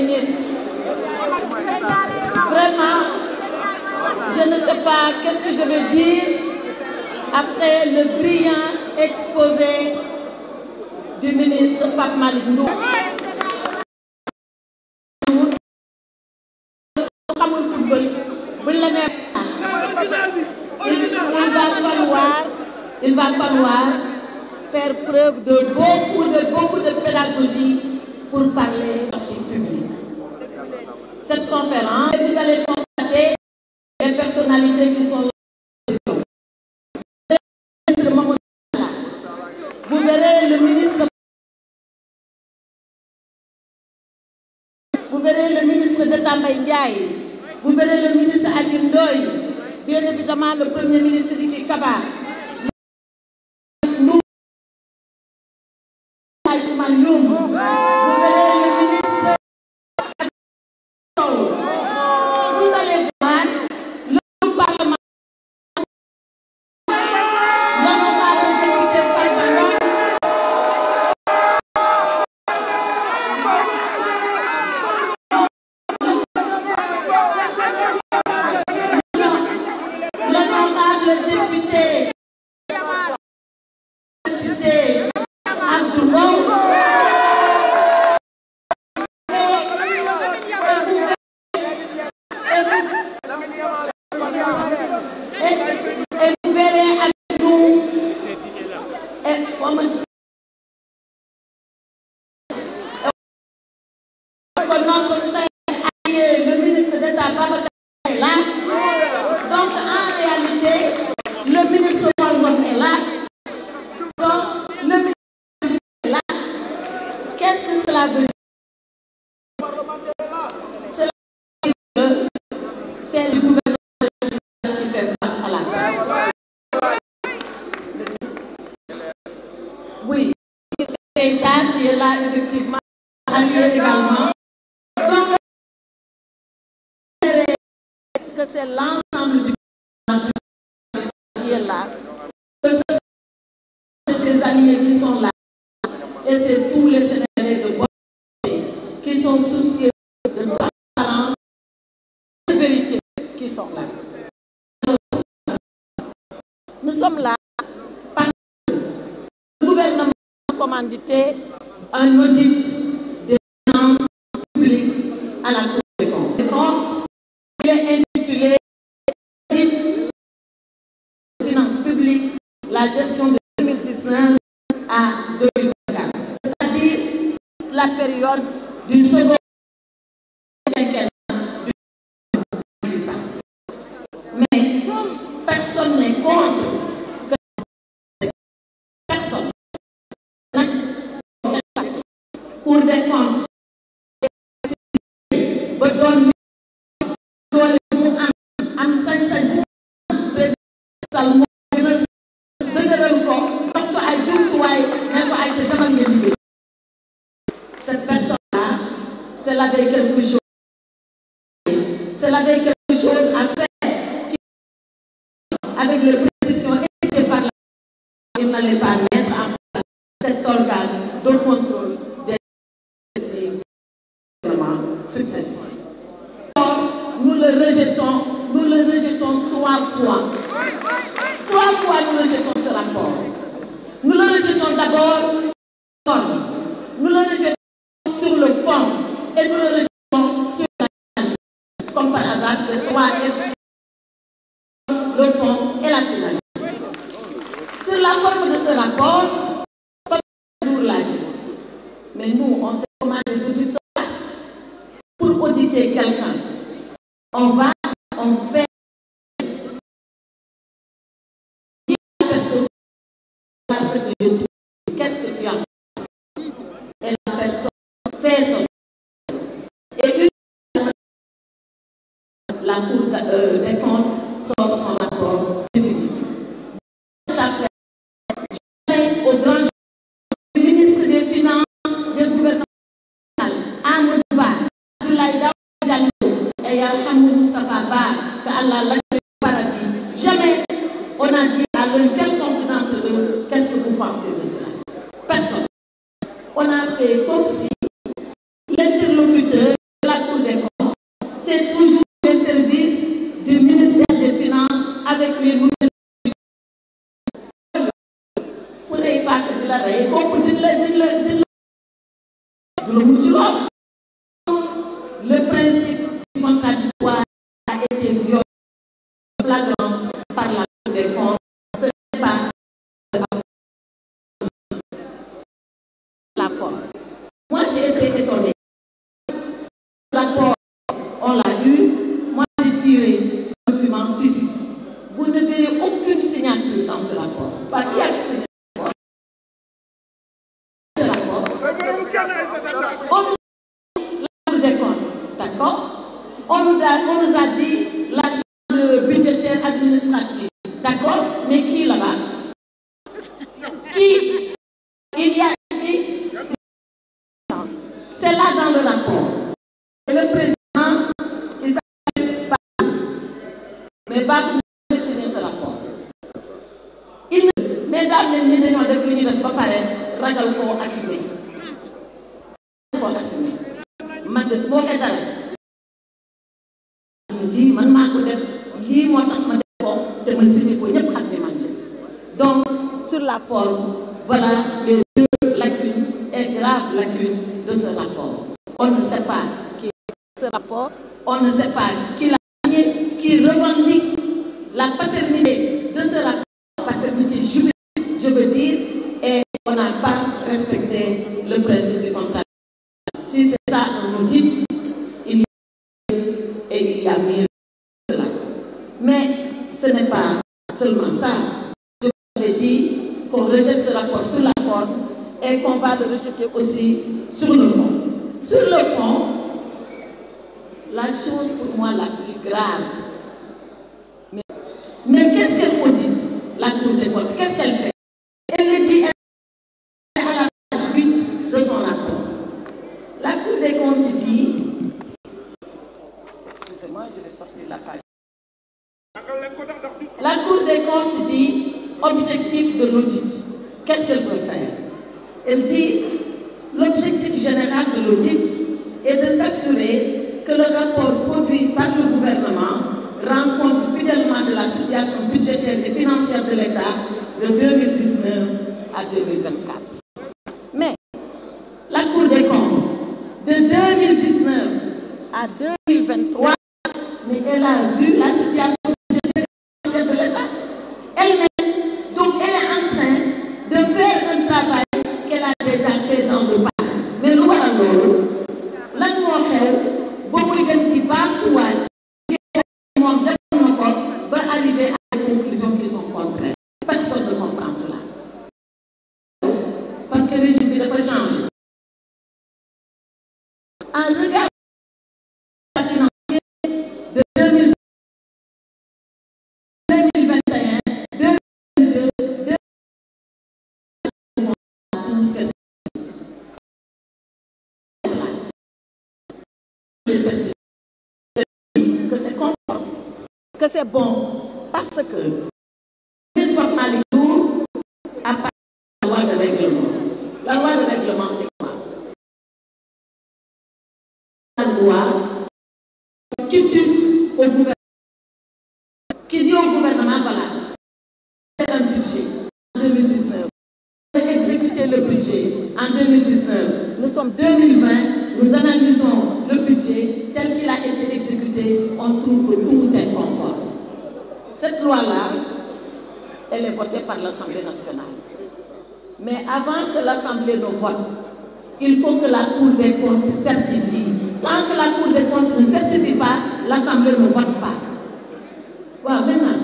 ministre. Vraiment, je ne sais pas qu'est-ce que je vais dire après le brillant exposé du ministre Pape Malick Ndour. xamul football buñ la nee il va falloir faire preuve de beaucoup de pédagogie pour parler sortie publique. Cette conférence, vous allez constater les personnalités qui sont là. Vous verrez le ministre d'État Mbaye Ndiaye, vous verrez le ministre Alioune Ndoye, bien évidemment le premier ministre Sidiki Kaba, nous, vous verrez le ministre, vous allez voir le Parlement, l'honorable député Farba. Et vous verrez avec nous notre frère allié, le ministre d'État Babacar est là. Donc en réalité, le ministre Wangom est là. Donc le ministre est là. Qu'est-ce que cela veut dire? Cela veut dire que c'est le gouvernement qui fait face à la crise. Oui, c'est l'État qui est là effectivement, allié également. Donc, que c'est l'ensemble du gouvernement qui est là, que ce sont ces alliés qui sont là, et c'est tous les Sénégalais de bonne volonté qui sont soucieux de transparence, de vérité qui sont là. Nous sommes là parce que le gouvernement a commandité un audit des finances publiques à la Cour des comptes. Il est intitulé Audit des finances publiques, la gestion de 2019 à 2024, c'est-à-dire la période du second quinquennat du président. Mais comme personne n'est contre que personne n'a Cour des comptes ba doon doole mu am sañ-sañ bu président Sall moo gën a dëgëral ko jox ko ay jumtuwaay ne ko ay te demal ngeen liggéey. Cette personne-là, c'est la veille quelque chose. C'est la veille quelque chose à faire avec les prescriptions édictées par la il n'allait pas mettre en place cet organe de contrôle des gouvernements successifs. Or, nous le rejetons 3 fois. 3 fois nous rejetons ce rapport. Nous le rejetons d'abord nous le rejetons sur le fond et nous le rejetons sur la finalité. Comme par hasard, c'est 3 F, le fond et la finalité. Sur la forme de ce rapport, nous l'a dit. Mais nous, on sait comment les audits se passent. Pour auditer quelqu'un, on fait la personne qu'est-ce que tu as pensé? Et la personne fait son et la Cour des comptes sort son rapport définitif. Cette affaire, au grand du ministre des Finances, des gouvernements, Amadou Ba, Abdoulaye Daouda Diallo et Alhamdou Moustapha Ba, que Allah l'a paradis. Jamais on a dit à l'un quelconque d'entre eux, qu'est-ce que vous pensez de cela? Personne. On a fait comme si l'interlocuteur dara yi kooku le principe contradictoire a été violé flagrant par la Cour des comptes. Ce n'est pas la forme. Moi, j'ai été étonnée. Le rapport, on l'a eu. Moi, j'ai tiré un document physique. Vous ne verrez aucune signature dans ce rapport. Pas qui a signé ce rapport. On nous a la Cour des comptes, d'accord? On nous a dit la charge budgétaire administrative, d'accord? Mais qui là-bas? Qui? Il y a ici. C'est là dans le rapport. Et le président, il s'appelle Ba. Mais Ba, vous avez signé ce rapport. Mesdames et messieurs, nous avons défini de pas pareil, ragal ko assumer. Ko assumer. Man de mo xé dara. Li man mako def, li motax ma def ko te ma signé ko ñepp xam ne man la. Donc sur la forme, voilà les deux lacunes et graves lacunes de ce rapport. On ne sait pas qui est ce rapport, on ne sait pas qui l'a signé, qui revendique la paternité de ce rapport, paternité juridique, je veux dire, et on n'a pas respecté le principe du contrat. Si c'est ça un audit, il y a et il y a mieux cela. Mais ce n'est pas seulement ça. Je vous ai dit qu'on rejette ce rapport sur la forme et qu'on va le rejeter aussi sur le fond. Sur le fond, la chose pour moi la plus grave, mais qu'est-ce qu'elle audite, la Cour des comptes? Qu'est-ce qu'elle fait? Elle le dit à la page 8 de son rapport. La Cour des comptes dit, excusez-moi, je vais sortir la page. La Cour des comptes dit, objectif de l'audit. Qu'est-ce qu'elle peut faire? Elle dit, l'objectif général de l'audit est de s'assurer que le rapport produit par le gouvernement rend compte fidèlement de la situation budgétaire et financière de l'État de 2019 à 2024. Mais la Cour des comptes, de 2019 à 2023, mais elle a vu la situation budgétaire et financière de l'État elle-même. Donc elle est en train de faire un travail qu'elle a déjà fait dans le passé. Mais nous voilà lan moo xew ba muy dem di baatuwaat moom def na ko ba arriver à des conclusions qui sont contraires. Personne ne comprend cela. Parce que le régime bi dafa changer. En regardant la financière de 2021, 2022, 2022, tout cette que c'est conforme, que c'est bon, parce que le ministre Malick Ndour a parlé de la loi de règlement. La loi de règlement, c'est quoi? La loi qui touche au gouvernement, qui dit au gouvernement, voilà, c'est un budget en 2019. Exécuter le budget en 2019. Nous sommes 2020, nous analysons le budget tel qu'il a été exécuté, on trouve que tout est conforme. Cette loi-là, elle est votée par l'Assemblée nationale. Mais avant que l'Assemblée ne vote, il faut que la Cour des comptes certifie. Tant que la Cour des comptes ne certifie pas, l'Assemblée ne vote pas. Voilà, maintenant,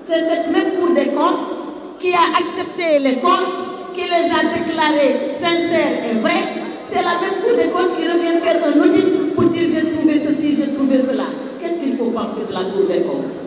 c'est cette même Cour des comptes qui a accepté les comptes, qui les a déclarés sincères et vrais. C'est la même Cour des comptes qui revient faire un audit pour dire j'ai trouvé ceci, j'ai trouvé cela. Qu'est-ce qu'il faut penser de la Cour des comptes?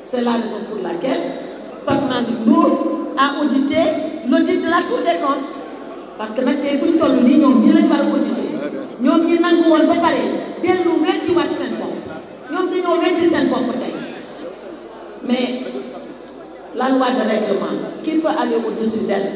C'est la raison pour laquelle Pape Malick Ndour a audité l'audit de la Cour des comptes. Parce que nag tey fu ñu toll nii ñoom ñi lañ war a audité ñoom ñi nangu woon ba pare dellu weddiwaat seen bopp ñoom dañoo weddi seen bopp tey. Mais la loi de règlement, qui peut aller au-dessus d'elle?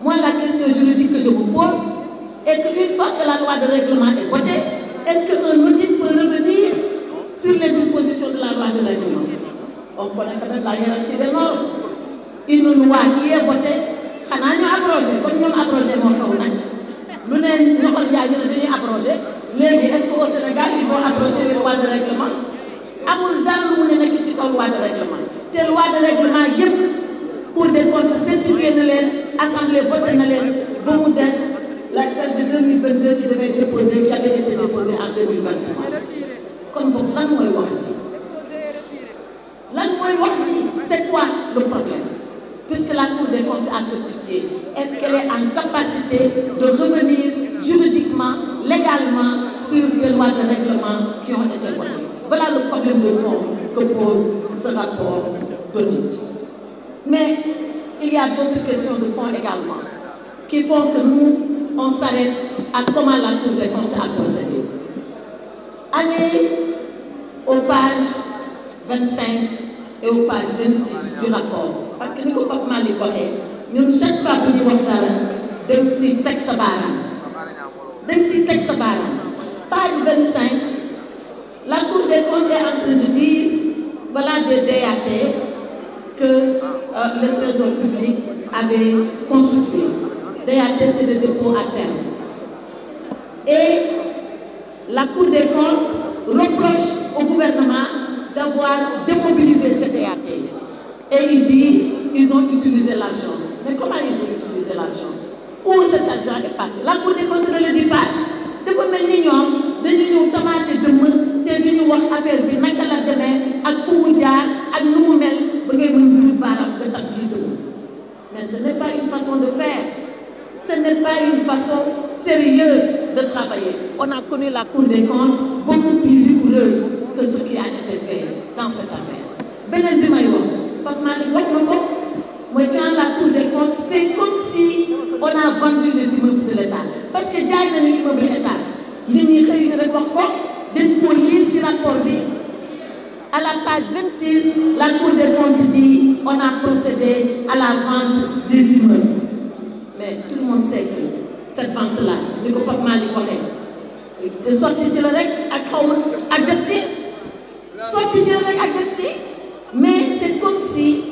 Moi, la question juridique que je vous pose est qu'une fois que la loi de règlement est votée, est-ce qu'un audit peut revenir sur les dispositions de la loi de règlement? On connaît quand même la hiérarchie des normes. Une loi qui est votée xanaa ñu abrogé comme ñoom abrogé moo xew nag lu ne ñoxal jaay ñu ne dañuy abrogé léegi est-ce que au Sénégal ils vont abroger les lois de règlement amul dara lu mu ne nekk ci kaw loi de règlement te loi de règlement yëpp Cour des comptes certifié na leen assemblée voté na leen ba mu des la celle de 2022 qui devait déposer qui avait été déposée en 2023 kon boobu lan mooy wax ji lan mooy wax ji c'est quoi le problème puisque la Cour des comptes a certifié est-ce qu'elle est en capacité de revenir juridiquement légalement sur les lois de règlement qui ont été votées. Voilà le problème de fond que pose ce rapport d'audit. Mais il y a d'autres questions de fond également qui font que nous, on s'arrête à comment la Cour des comptes a procédé. Allez aux pages 25 et aux pages 26 du rapport. Parce que nous, comme Mali nous, chaque fois que nous avons dañ si teg sa baaraam page 25 la Cour des comptes est en train de dire voilà des DAT que le Trésor public avait constitué. DAT, c'est le dépôt à terme. Et la Cour des comptes reproche au gouvernement d'avoir démobilisé ces DAT. Et il dit ils ont utilisé l'argent. Mais comment ils ont utilisé l'argent? Où cet argent est passé? La Cour des comptes ne le dit pas. dafa mel ni ñoom dañu ñëw tamaate dëmm te di ñu wax affaire bi naka la demee ak fu mu jaar ak nu mu mel ba ngay mën duut baaraam nga tax lii dëmm. Mais ce n'est pas une façon de faire. Ce n'est pas une façon sérieuse de travailler. On a connu la Cour des comptes beaucoup plus rigoureuse que ce qui a été fait dans cette affaire. Beneen bi may wax Pape Malick wax na ko mooy quand la Cour des comptes fait comme si on a vendu les immeubles de l'État parce que jaay nañu immeuble État li ñuy xëy na rek wax ko dañ ko lire ci rapport bi à la page 26 la Cour des comptes dit on a procédé à la vente des immeubles mais tout le monde sait que cette vente là ni ko Pape Malick waxee sotti ci la rek ak xaw ma ak def ci sotti ci la rek ak def ci mais c'est comme si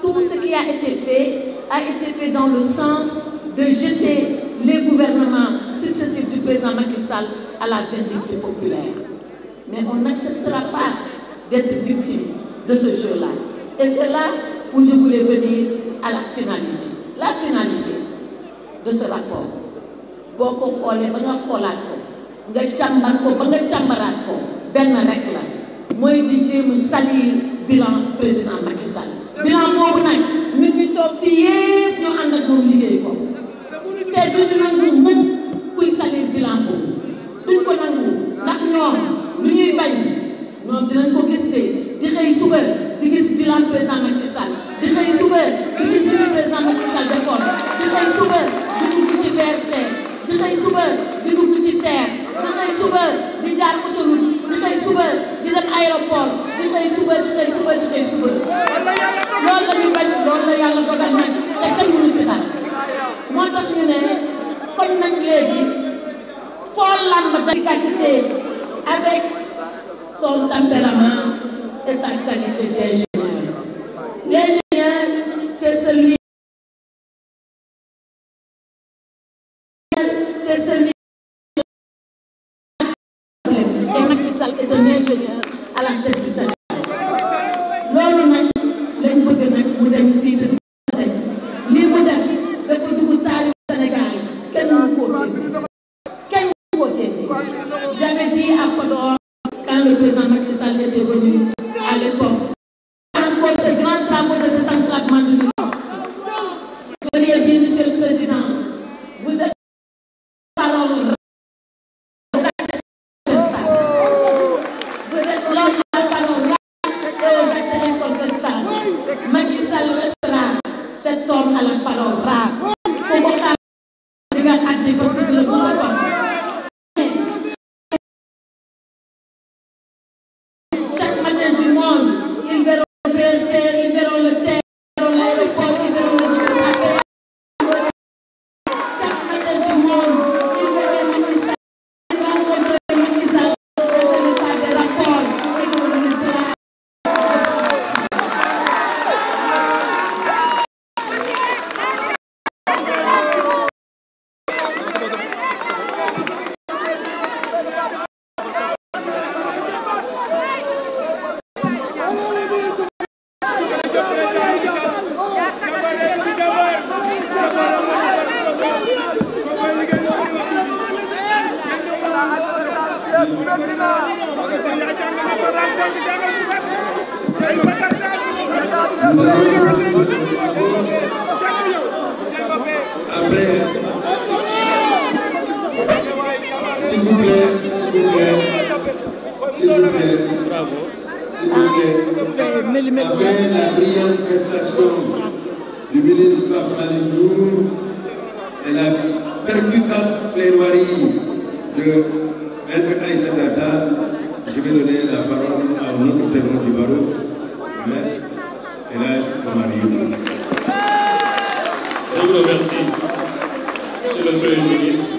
tout ce qui a été fait dans le sens de jeter les gouvernements successifs du président Macky Sall à la vindicte populaire. Mais on n'acceptera pas d'être victime de ce jeu-là. Et c'est là où je voulais venir à la finalité. La finalité de ce rapport. boo ko xoolee ba nga xoolaat ko nga càmbar ko ba nga càmbaraat ko benn rek la mooy di jéem a salir bilan président Macky Sall. bilan boobu nag ñun ñu toog fii yépp ñoo ànd ak moom liggéey ko te duñu nangu mukk kuy salir bilan boobu duñ ko nangu ndax ñoom lu ñuy bañ ñoom dinañ ko gis de di xëy suba di gis bilan président Macky Sall di xëy suba di gis li président Macky Sall defoon di xëy suba di dugg ci BRT di xëy suba di dugg ci TER di xëy suba di jaar autoroute di xëy suba di dem aéroport di xëy suba di xëy suba di xëy suba loolu la ñu bañ loolu la yàlla dogal nag te kenn mënu ci dara moo tax ñu ne kon nag léegi foo lamb d'efficacité avec son tempérament et sa qualité d'ingénieur. L'ingénieur, c'est celui et Macky Sall est un ingénieur à la tête du Sénégal. loolu nag lañ bëgg nag mu dem fii te lii mu def dafa dugg taarix Sénégal kenn mënu koo génne kenn mënu koo génne. J'avais dit à Podor quand le président Macky Sall était venu à l'époque encore ces grands travaux de désenclavement du Nord. Je lui ai dit, monsieur le président, vous êtes parole vous êtes l'homme à la parole et aux actes incontestables. Macky Sall restera cet homme à la parole rare. Pour ko xaar di nga xàddi parce que du la mos a topp. Chaque matin du monde, ils verront le BRT, ils verront le TER, ils verront l'aéroport, ils verront les autoroutes. Chaque matin du monde, ils verront Macky Sall, ils rencontrent Macky Sall, et ce n'est pas des rapports et que le ministère S'il vous plaît, après la brillante prestation du ministre Pape Malick Ndour et la percutante plaidoirie de Maître Aïssata Tall, je vais donner la parole à notre témoin du barreau, Maître El Hadji Omar Youm. Je vous remercie, Monsieur le Premier ministre.